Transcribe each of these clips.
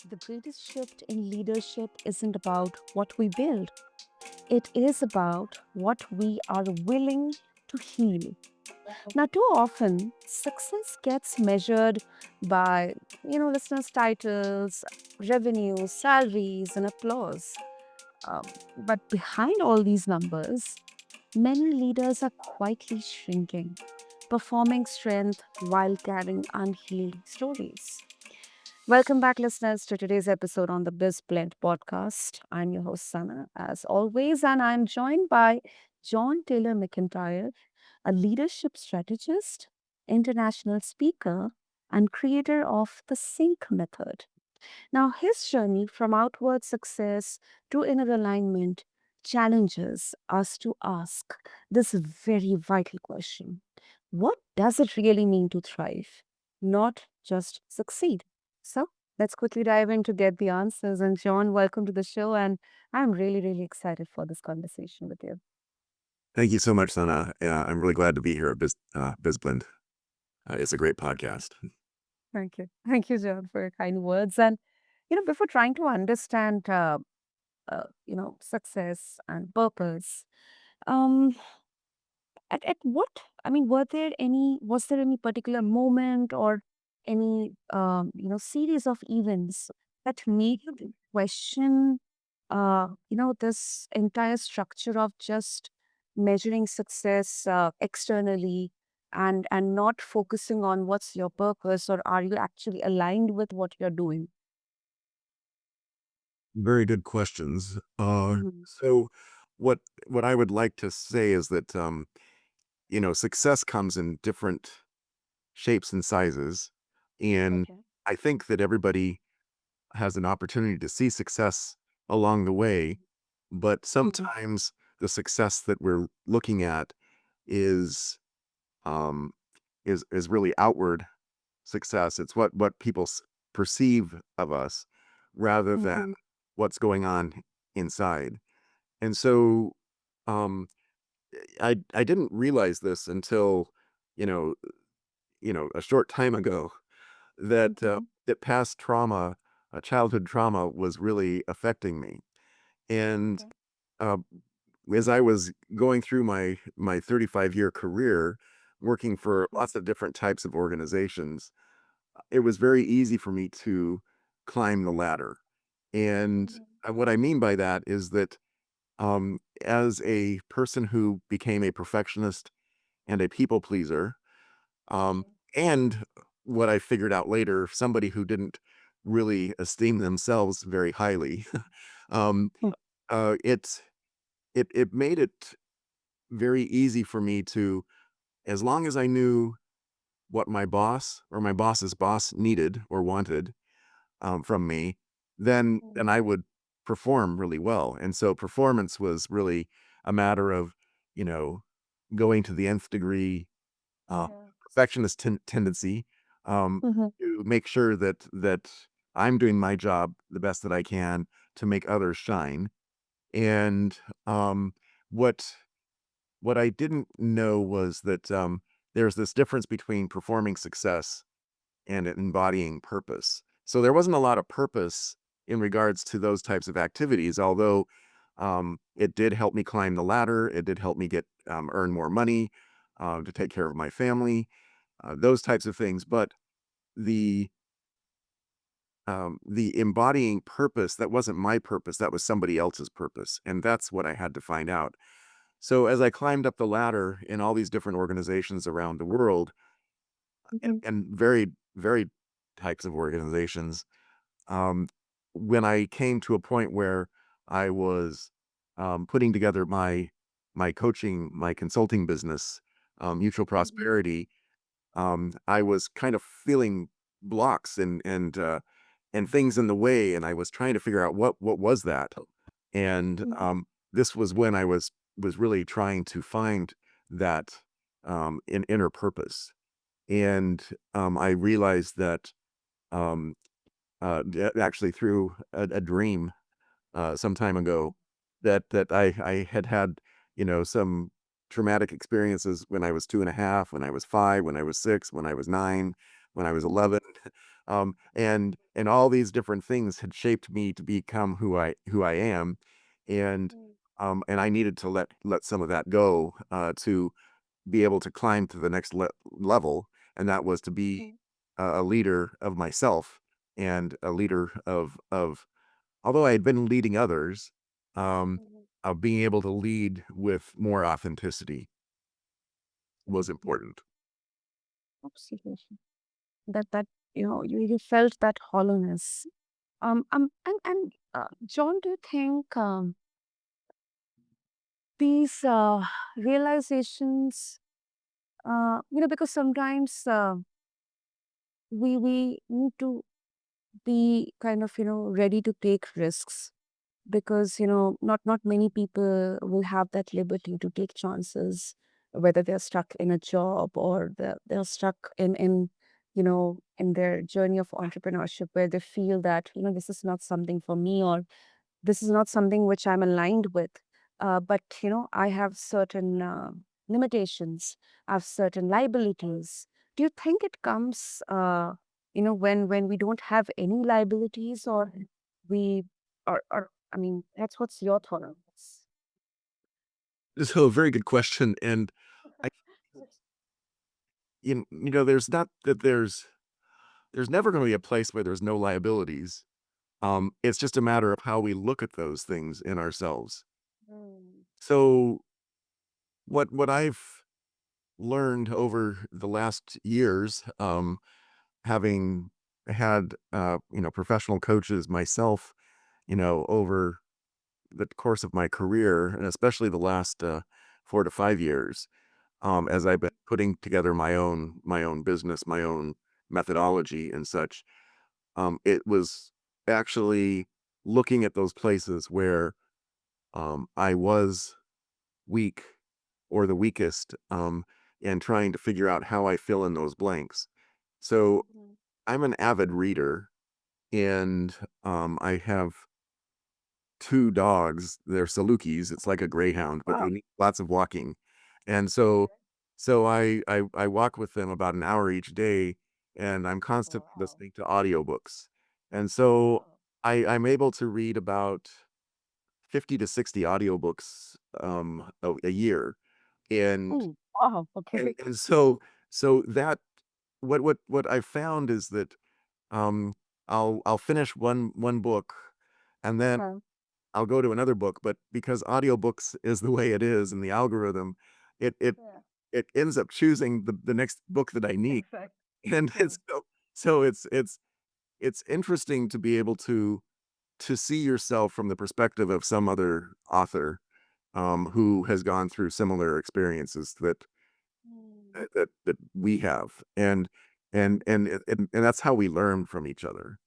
The greatest shift in leadership isn't about what we build, it is about what we are willing to heal. Now, too often, success gets measured by, listeners' titles, revenues, salaries, and applause. But behind all these numbers, many leaders are quietly shrinking, performing strength while carrying unhealed stories. Welcome back, listeners, to today's episode on the BizBlend podcast. I'm your host, Sana, as always, and I'm joined by John Taylor McEntire, a leadership strategist, international speaker, and creator of the Sync method. Now, his journey from outward success to inner alignment challenges us to ask this very vital question: what does it really mean to thrive, not just succeed? So, let's quickly dive in to get the answers. And, John, welcome to the show. And I'm really, really excited for this conversation with you. Thank you so much, Sana. I'm really glad to be here at BizBlend. It's a great podcast. Thank you. Thank you, John, for your kind words. And, before trying to understand, success and purpose, um, at what was there any particular moment or any series of events that made you question this entire structure of just measuring success externally and not focusing on what's your purpose, or are you actually aligned with what you're doing? Very good questions. Mhm. So, what what I would like to say is that success comes in different shapes and sizes, and Okay. I think that everybody has an opportunity to see success along the way, but Mhm. sometimes the success that we're looking at is um, is really outward success. It's what people perceive of us rather than Mhm. what's going on inside. And so um, I didn't realize this until you know a short time ago that Mhm. that past trauma, childhood trauma, was really affecting me. And Okay. uh, as I was going through my 35-year career, working for Mhm. lots of different types of organizations, it was very easy for me to climb the ladder. And Mhm. what I mean by that is that as a person who became a perfectionist and a people pleaser, um, Okay. and what I figured out later, somebody who didn't really esteem themselves very highly, um, Hmm. it it made it very easy for me to, as long as I knew what my boss or my boss's boss needed or wanted, from me, then Mhm. I would perform really well. And so performance was really a matter of, you know, going to the nth degree, uh, Yeah. perfectionist tendency, um, Mhm. to make sure that I'm doing my job the best that I can to make others shine. And um, what what I didn't know was that there's this difference between performing success and embodying purpose. So there wasn't a lot of purpose in regards to those types of activities, although it did help me climb the ladder. It did help me get earn more money to take care of my family, those types of things. But the the embodying purpose, that wasn't my purpose. That was somebody else's purpose, and that's what I had to find out. So as I climbed up the ladder in all these different organizations around the world, Mhm. and very types of organizations, um, when I came to a point where I was putting together my coaching, my consulting business, Mutual Mhm. Prosperity, I was kind of feeling blocks and things in the way, and I was trying to figure out what was that. And Mhm. this was when I was really trying to find that inner purpose. And I realized that um, actually through a dream some time ago, that I had had, some traumatic experiences when I was 2.5, when I was 5, when I was 6, when I was 9, when I was 11. And all these different things had shaped me to become who I am, and Mm, and I needed to let some of that go to be able to climb to the next level, and that was to be mm, a leader of myself and a leader of although I had been leading others, mhm. of being able to lead with more authenticity was Absolutely. important. Absolutely. That you felt that hollowness. And John, do you think these realizations, because sometimes we need to be kind of ready to take risks, because not many people will have that liberty to take chances, whether they're stuck in a job or they're stuck in their journey of entrepreneurship, where they feel that this is not something for me, or this is not something which I'm aligned with. But I have certain limitations, I have certain liabilities. Do you think it comes, when we don't have any liabilities, or we, or I mean, that's what's your thought on this? So, a very good question, and I there's not that there's never gonna be a place where there's no liabilities. It's just a matter of how we look at those things in ourselves. Mm, So, what I've learned over the last years, having had, professional coaches myself, over the course of my career, and especially the last, 4 to 5 years, as I've been mm, putting together my own business, my own methodology and such, it was actually looking at those places where, I was weak or the weakest, and trying to figure out how I fill in those blanks. So, mhm. I'm an avid reader, and, I have 2 dogs. They're Salukis. It's like a greyhound, but they Wow. need lots of walking. And so I walk with them about an hour each day, and I'm constantly Wow. listening to audiobooks. And so Oh. I'm able to read about 50 to 60 audiobooks a year. And Mm, wow. and Okay. and so that what I found is that um I'll finish one book, and then Uh-huh. I'll go to another book, but because audiobooks is the way it is and the algorithm, it it Yeah. it ends up choosing the next book that I need. Exactly. And True. it's interesting to be able to see yourself from the perspective of some other author, who has gone through similar experiences Mm, that we have. And that's how we learn from each other.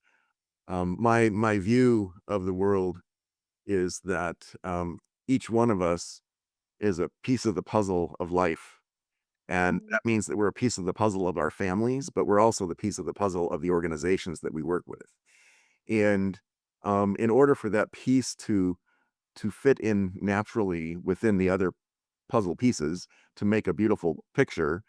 My view of the world is that, each one of us is a piece of the puzzle of life, and mhm, that means that we're a piece of the puzzle of our families, but we're also the piece of the puzzle of the organizations that we work with. And, in order for that piece to fit in naturally within the other puzzle pieces to make a beautiful picture,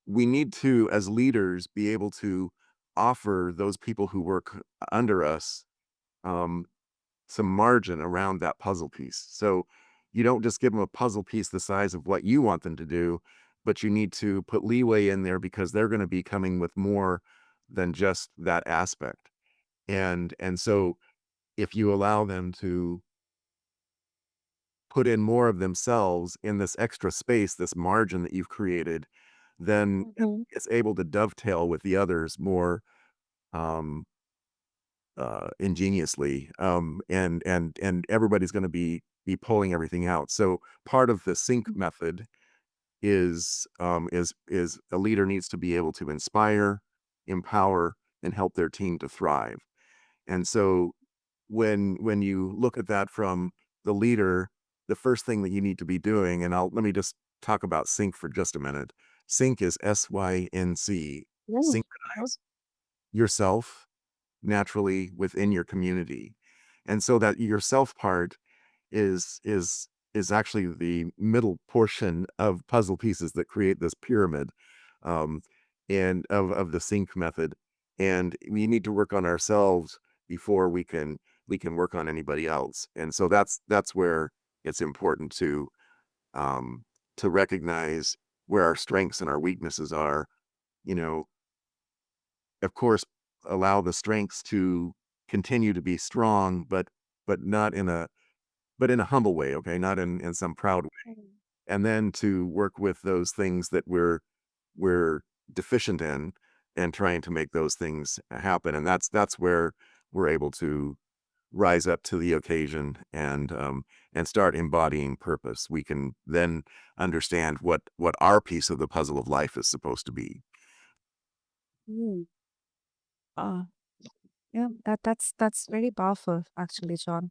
we need to, as leaders, be able to offer those people who work under us, um, some margin around that puzzle piece. So you don't just give them a puzzle piece the size of what you want them to do, but you need to put leeway in there because they're going to be coming with more than just that aspect. And so if you allow them to put in more of themselves in this extra space, this margin that you've created, then mhm, it's able to dovetail with the others more um ingeniously, and everybody's going to be pulling everything out. So part of the sync mhm, method is a leader needs to be able to inspire, empower, and help their team to thrive. And so when you look at that from the leader, the first thing that you need to be doing, and I'll let me just talk about sync for just a minute. Sync is SYNC. yeah, sure. Synchronize yourself naturally within your community. And so that yourself part is actually the middle portion of puzzle pieces that create this pyramid, um, and of the sync method. and we need to work on ourselves before we can work on anybody else. And so that's where it's important um, to recognize where our strengths and our weaknesses are. You know, of course, allow the strengths to continue to be strong, but not in a but in a humble way, okay? Not in some proud way. Mm. And then to work with those things that we're deficient in and trying to make those things happen. And that's where we're able to rise up to the occasion and start embodying purpose. We can then understand what our piece of the puzzle of life is supposed to be. Mm. Uh, yeah, that's very powerful, actually, John.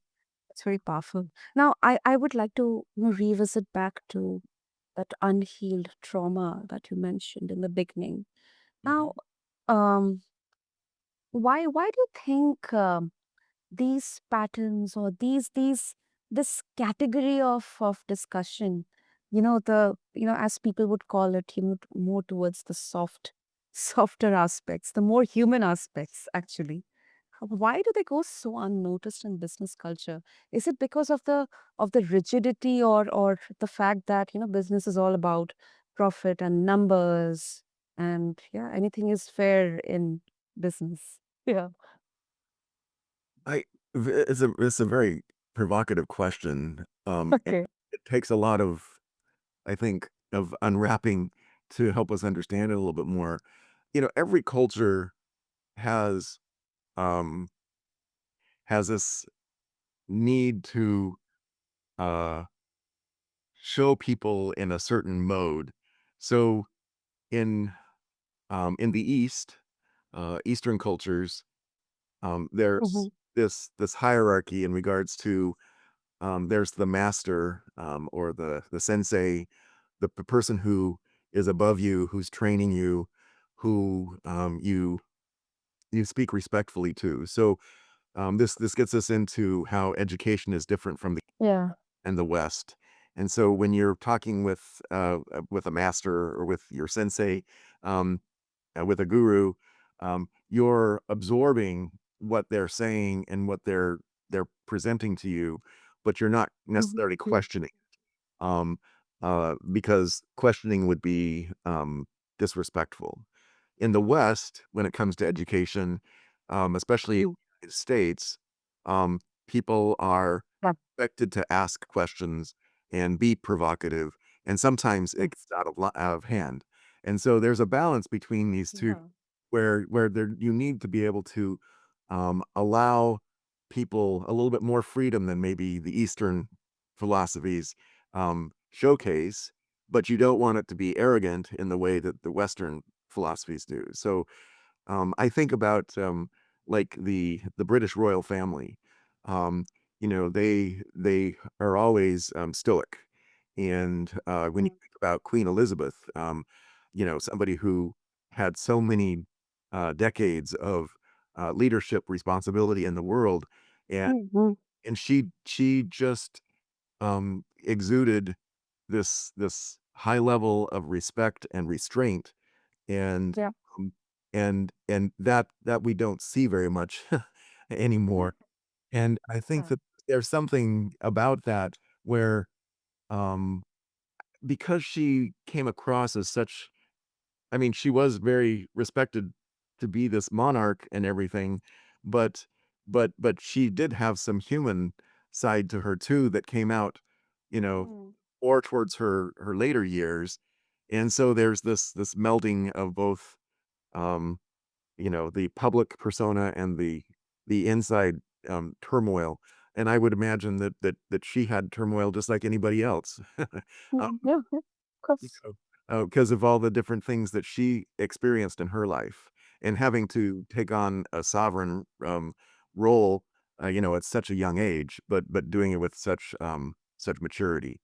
It's very powerful. Now, I would like to, revisit back to that unhealed trauma that you mentioned in the beginning. Now, Mhm. um, why do you think these patterns or these this category of discussion, the as people would call it, more towards the softer aspects, the more human aspects, actually, why do they go so unnoticed in business culture? Is it because of the rigidity, or the fact that business is all about profit and numbers, and yeah, anything is fair in business? Yeah. I it's a very provocative question. And Okay. it takes a lot of, I think, of unwrapping to help us understand it a little bit more. Every culture has um has this need to uh show people in a certain mode. So in in the East, Eastern cultures, there's Hmm. this hierarchy in regards to there's the master, or the sensei, the person who is above you, who's training you, who you speak respectfully to. So this gets us into how education is different from the Yeah. and the West. And so when you're talking with a master or with your sensei, um, with a guru, you're absorbing what they're saying and what they're presenting to you, but you're not Mhm. necessarily questioning, because questioning would be disrespectful. In the West, when it comes to education, especially in Mm. the United States, people are Yeah. expected to ask questions and be provocative, and sometimes Mm. it gets out of hand. And so there's a balance between these two, Yeah. where there you need to be able to allow people a little bit more freedom than maybe the Eastern philosophies showcase, but you don't want it to be arrogant in the way that the Western philosophies do. So I think about like the British royal family. Um, they are always stoic, and when you Mm. think about Queen Elizabeth, somebody who had so many decades of leadership responsibility in the world, and Mhm. she just exuded this high level of respect and restraint, and Yeah. um, and that we don't see very much Yeah. anymore. And I think Yeah. that there's something about that where, um, because she came across as such, I mean, she was very respected to be this monarch and everything, but but she did have some human side to her too that came out, you know, Mm. or towards her later years. And so there's this melding of both, um, the public persona and the inside turmoil. And I would imagine that she had turmoil just like anybody else. Mm. Yeah. Yeah. Of You course. know, because of all the different things that she experienced in her life and having to take on a sovereign, role, at such a young age, but doing it with such maturity.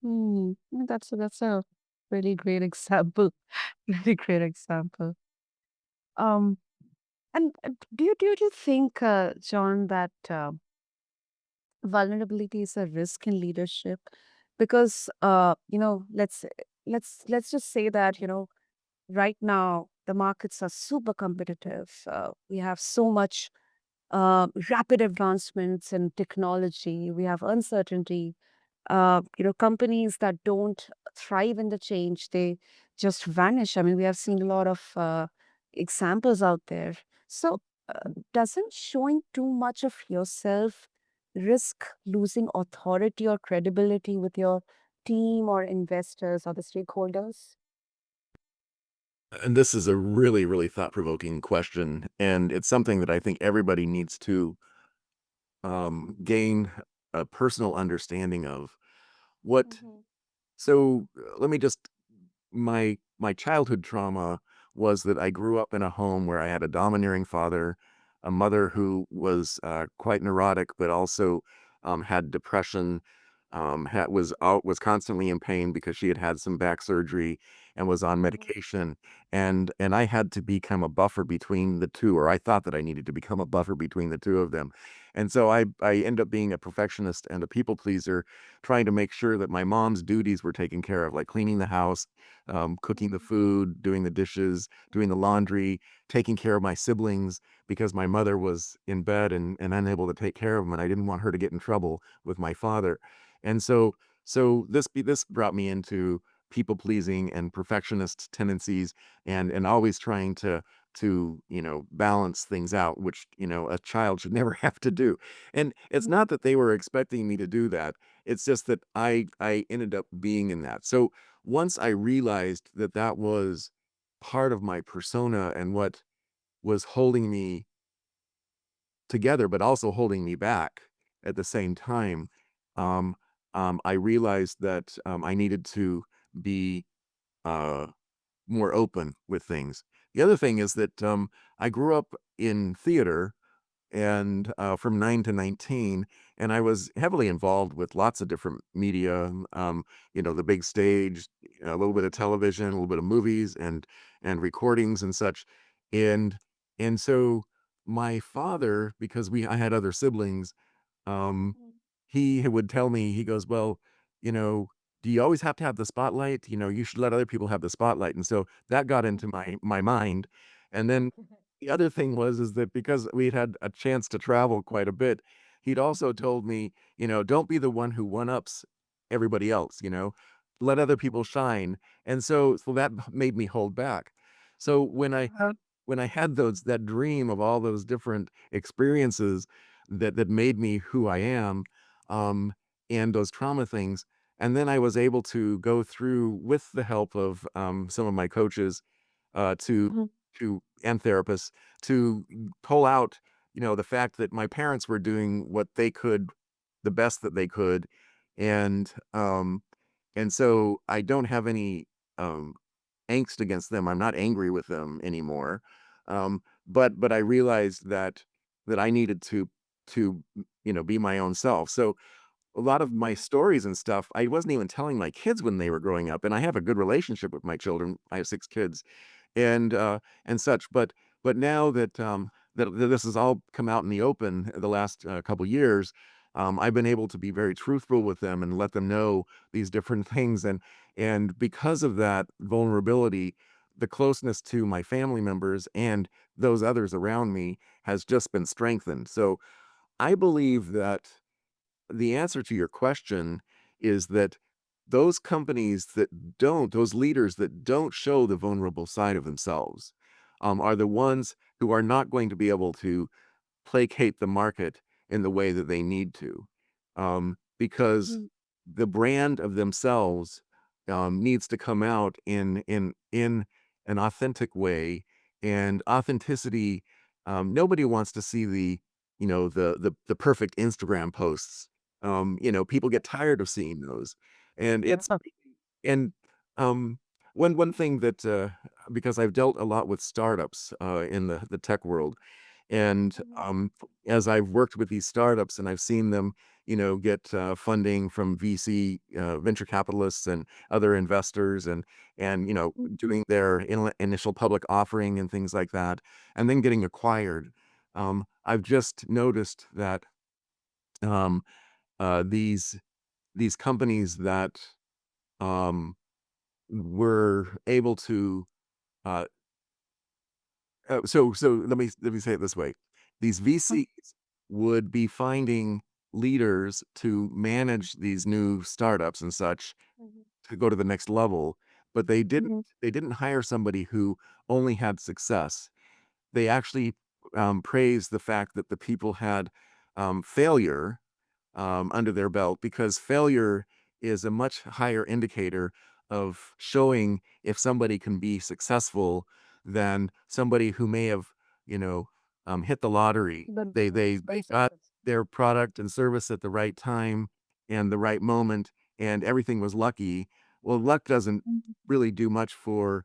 Mm. Yeah, that's a really great example. Really great example. Um, and do you think, John, that vulnerability is a risk in leadership? Because let's just say that Right now, the markets are super competitive. We have so much rapid advancements in technology. We have uncertainty. Companies that don't thrive in the change, they just vanish. I mean, we have seen a lot of examples out there. So, doesn't showing too much of yourself risk losing authority or credibility with your team or investors or the stakeholders? And this is a really, really thought-provoking question, and it's something that I think everybody needs to gain a personal understanding of. What Mhm, so let me just my childhood trauma was that I grew up in a home where I had a domineering father, a mother who was quite neurotic, but also had depression. Was constantly in pain because she had had some back surgery and was on mhm, medication, and I had to become a buffer between the two, or I thought that I needed to become a buffer between the two of them, and so I end up being a perfectionist and a people pleaser, trying to make sure that my mom's duties were taken care of, like cleaning the house, cooking the mhm, food, doing the dishes, doing the laundry, taking care of my siblings because my mother was in bed and unable to take care of them, and I didn't want her to get in trouble with my father. And this brought me into people pleasing and perfectionist tendencies and always trying to balance things out, which a child should never have to do. And it's mhm, not that they were expecting me to do that. It's just that I ended up being in that. So once I realized that that was part of my persona and what was holding me together, but also holding me back at the same time, um, I realized that I needed to be uh, more open with things. The other thing is that I grew up in theater and from 9 to 19, and I was heavily involved with lots of different media, the big stage, a little bit of television, a little bit of movies and recordings and such. And and so my father, because we I had other siblings, um, mhm, he would tell me, he goes, "Well, you know, do you always have to have the spotlight? You should let other people have the spotlight." And so that got into my mind. And then the other thing is that because we'd had a chance to travel quite a bit, he'd also told me, "Don't be the one who one-ups everybody else, let other people shine." And so that made me hold back. So when I had that dream of all those different experiences that made me who I am, um, and those trauma things, and then I was able to go through with the help of some of my coaches, to mhm, and therapists to pull out, the fact that my parents were doing what they could, the best that they could, and so I don't have any um, angst against them. I'm not angry with them anymore. But I realized that I needed to be my own self. So a lot of my mhm, stories and stuff, I wasn't even telling my kids when they were growing up, and I have a good relationship with my children. I have 6 kids and such. But now that this has all come out in the open the last couple years, I've been able to be very truthful with them and let them know these different things, and because of that vulnerability, the closeness to my family members and those others around me has just been strengthened. So I believe that the answer to your question is that those leaders that don't show the vulnerable side of themselves, are the ones who are not going to be able to placate the market in the way that they need to, because mhm. the brand of themselves needs to come out in an authentic way, and authenticity. Nobody wants to see the perfect Instagram posts. People get tired of seeing those, and Yeah. and um, one thing that because I've dealt a lot with startups in the tech world, and Mhm, as I've worked with these startups and I've seen them, get funding from VC venture capitalists and other investors, and mhm, doing their initial public offering and things like that, and then getting acquired. I've just noticed that um, these companies that um, were able to Uh, so let me say it this way. These VCs would be finding leaders to manage these new startups and such Mhm. to go to the next level, but they didn't Mhm. they didn't hire somebody who only had success. They actually, praised the fact that the people had, failure, under their belt, because failure is a much higher indicator of showing if somebody can be successful than somebody who may have, you know, hit the lottery. But They got their product and service at the right time and the right moment, and everything was lucky. Well, luck doesn't Mhm. really do much for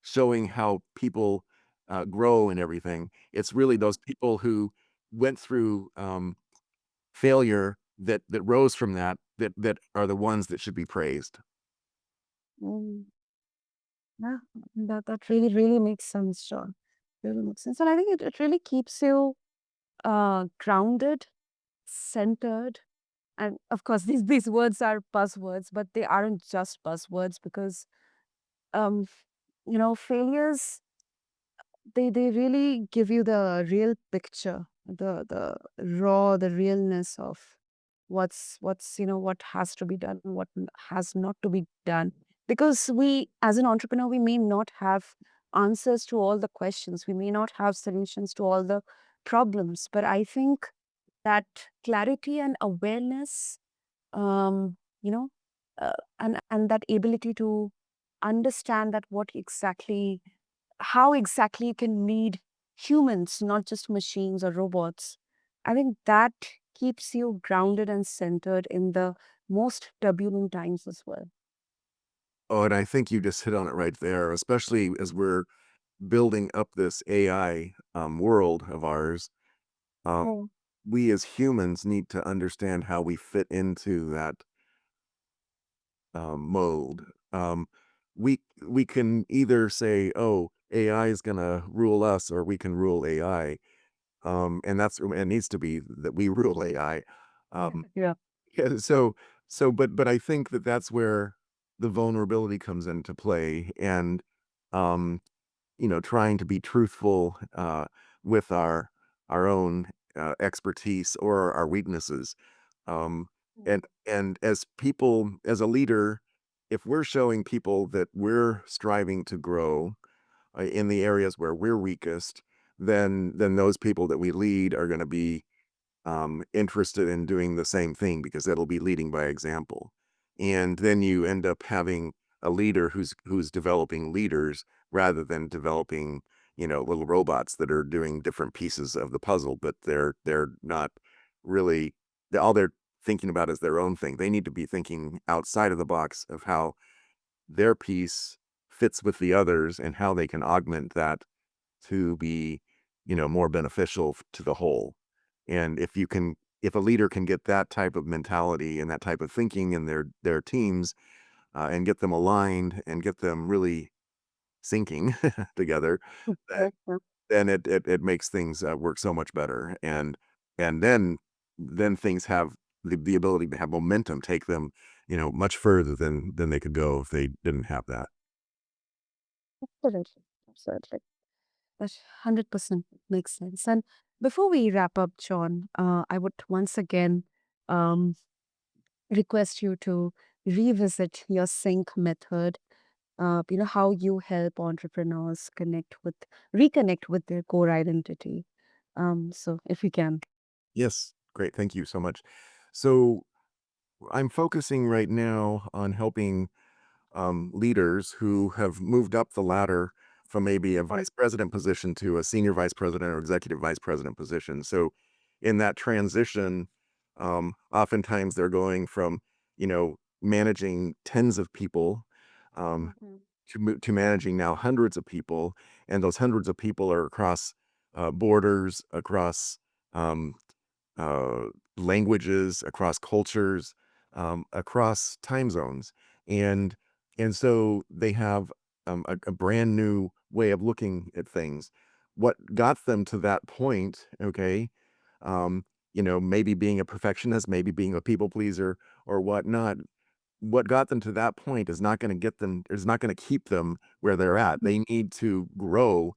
showing how people grow and everything. It's really those people who went through failure that rose from that are the ones that should be praised. Mm. Yeah, that really, really makes sense, John. Really makes sense. And I think it really keeps you grounded, centered. And of course, these words are buzzwords, but they aren't just buzzwords because um, failures, they really give you the real picture, the raw, the realness of what has to be done, what has not to be done. Because we, as an entrepreneur, we may not have answers to all the questions, we may not have solutions to all the problems, but I think that clarity and awareness, um, you know, and that ability to understand that what exactly how exactly you can lead humans, not just machines or robots. I think that keeps you grounded and centered in the most turbulent times as well. Oh, and I think you just hit on it right there, especially as we're building up this AI world of ours. Um, Mm. we as humans need to understand how we fit into that mold. We can either say, "Oh, AI is gonna rule us," or we can rule AI. And that's it needs to be that we rule AI. Um, Yeah. yeah, but I think that that's where the vulnerability comes into play, and um, trying to be truthful with our own expertise or our weaknesses. Um, and as people, as a leader, if we're showing people that we're striving to grow in the areas where we're weakest, then those people that we lead are going to be interested in doing the same thing because it'll be leading by example. And then you end up having a leader who's developing leaders rather than developing, little robots that are doing different pieces of the puzzle, but they're not really all they're thinking about is their own thing. They need to be thinking outside of the box of how their piece fits with the others and how they can augment that to be, more beneficial to the whole. And if a leader can get that type of mentality and that type of thinking in their teams, and get them aligned and get them really syncing together, then Yeah, yeah. then it makes things work so much better. And then things have the ability to have momentum, take them, much further than they could go if they didn't have that. Absolutely. Absolutely. That 100% makes sense. And before we wrap up, John, I would once again um, request you to revisit your sync method, how you help entrepreneurs reconnect with their core identity. So if you can. Yes, great. Thank you so much. So I'm focusing right now on helping leaders who have moved up the ladder from maybe a vice president position to a senior vice president or executive vice president position. So, in that transition, oftentimes they're going from, managing tens of people um, Mhm. to managing now hundreds of people, and those hundreds of people are across borders, across um, uh, languages, across cultures, across time zones, and so they have a brand new way of looking at things. What got them to that point? Okay, um, maybe being a perfectionist, maybe being a people pleaser or whatnot. what got them to that point is not gonna keep them where they're at. They need to grow,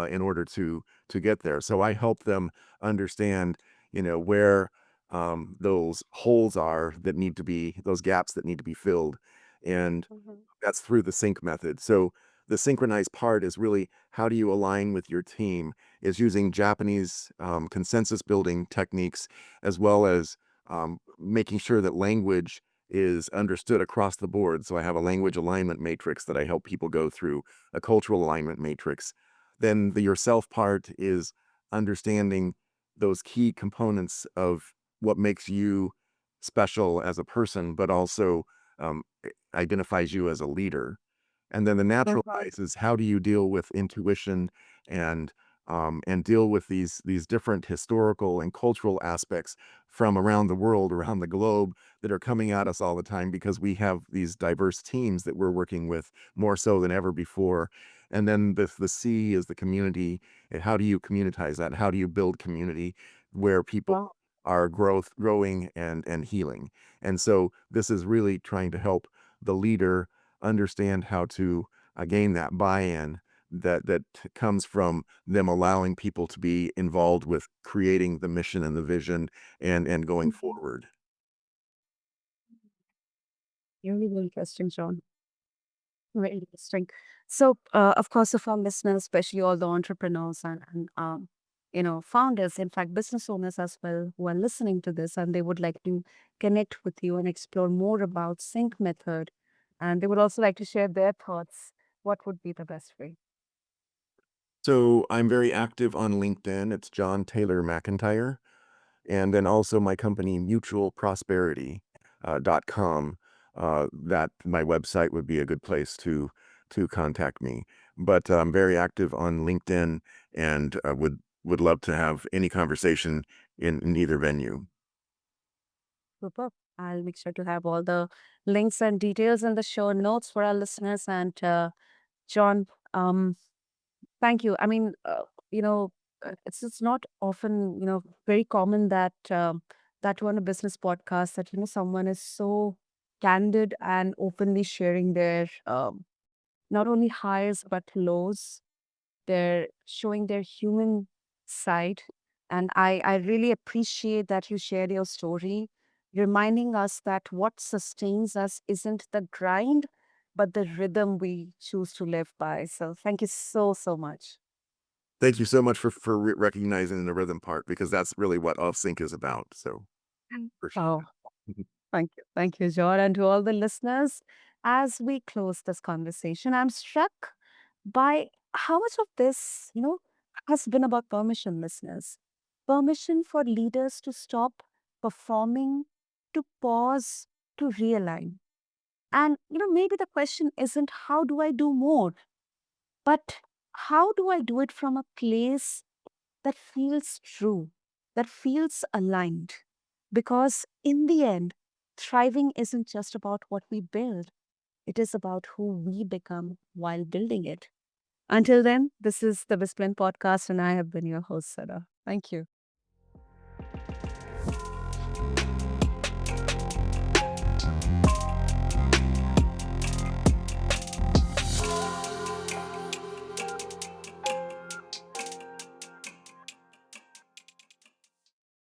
in order to get there. So I help them understand, where, those holes are that need to be those gaps that need to be filled, and Mhm. that's through the sync method. So the synchronized part is really how do you align with your team is using Japanese consensus building techniques as well as making sure that language is understood across the board. So I have a language alignment matrix that I help people go through, a cultural alignment matrix. Then the yourself part is understanding those key components of what makes you special as a person, but also um, identifies you as a leader. And then the natural Mhm. wise is how do you deal with intuition and and deal with these different historical and cultural aspects from around the world, around the globe that are coming at us all the time because we have these diverse teams that we're working with more so than ever before. And then the C is the community. And how do you communitize that? How do you build community where people Wow. are growing and healing? And so this is really trying to help the leader understand how to gain that buy-in that comes from them allowing people to be involved with creating the mission and the vision and going Mhm. forward. Really interesting, John. Very interesting. So, of course, if our listeners, especially all the entrepreneurs and founders, in fact, business owners as well, who are listening to this, and they would like to connect with you and explore more about Sync method, and they would also like to share their thoughts, what would be the best way? So I'm very active on LinkedIn. It's John Taylor McEntire. And then also my company, mutualprosperity.com. That my website would be a good place to contact me. But I'm very active on LinkedIn and would love to have any conversation in either venue. Super. I'll make sure to have all the links and details in the show notes for our listeners. And John, um, thank you. I mean, it's not often, very common that that on a business podcast that someone is so candid and openly sharing their not only highs but lows. They're showing their human side, and I really appreciate that you shared your story, reminding us that what sustains us isn't the grind, but the rhythm we choose to live by. So thank you so much. Thank you so much for recognizing the rhythm part because that's really what Off Sync is about. So appreciate Oh, it. thank you. Thank you, John. And to all the listeners, as we close this conversation, I'm struck by how much of this, has been about permission, listeners. Permission for leaders to stop performing, to pause, to realign. And, maybe the question isn't how do I do more, but how do I do it from a place that feels true, that feels aligned. Because in the end, thriving isn't just about what we build, it is about who we become while building it. Until then, this is the BizBlend podcast, and I have been your host, Sada. Thank you.